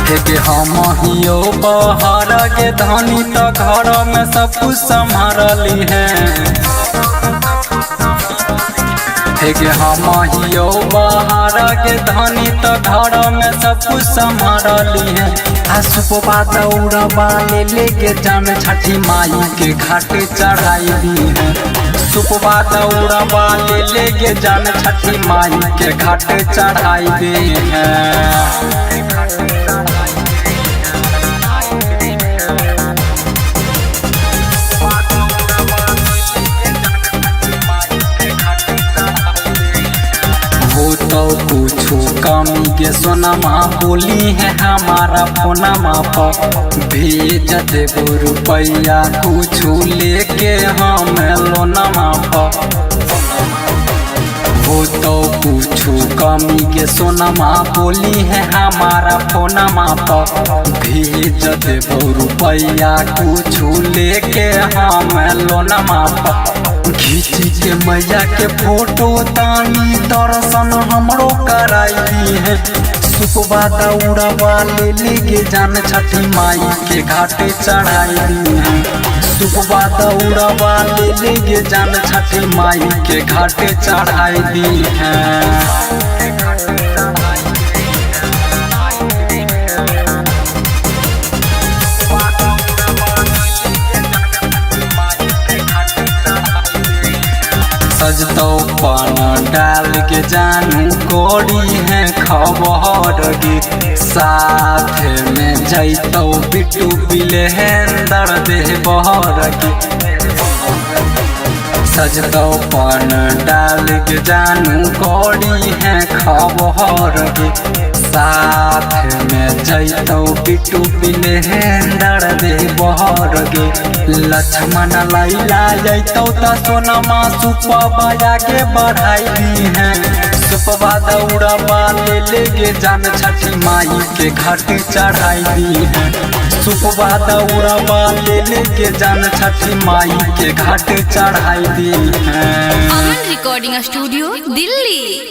के हम हियो बहर के धनी तो घर में सब कुछ संभाली है के हम हियो बहर के धनी तो घर में सब कुछ संभाली है। सुपवा दौड़बा ले जान छठी माई के घाट चढ़ाई दी है। सुपवा दौड़बा ले जान छठी माई के घाट चढ़ाई दी है। तो कुछ कमी के सोनमा बोली है हमारा फोनमा पर भेज देबो रुपया कुछ लेके हम लोनमा पर। वो तो कुछ कमी के सोनमा बोली है हमारा फोनमा पर भेज देबो रुपया कुछ लेके हम लोनमा पर। खींची के मैया के फोटो तानी दर्शन हमरो कराई है। सुपवा दौड़बा ले जान छठी माई के घाट चढ़ाई है। सुपवा दौड़बा ले जान छठी माई के घाट चढ़ाई दी है। सजतो पान डाल के जानू कोड़ी है खबर गे साथ में जैतो बिट्टू बिलेंदर दे बहर गे। सजतो पान डाल के जानू कोड़ी है खबर गे साथ में जैतो बिट्टू बिलेंदर दे बहर गे। लक्ष्मण लैला जैतो त सोनमा सुपवा के बढ़ाई दी है। सुपवा दौड़बा ले जान छठी माई के घाट चढ़ाई दी है। सुपवा दौड़बा ले जान छठी माई के घाट चढ़ाई दी है। अमन रिकॉर्डिंग स्टूडियो दिल्ली।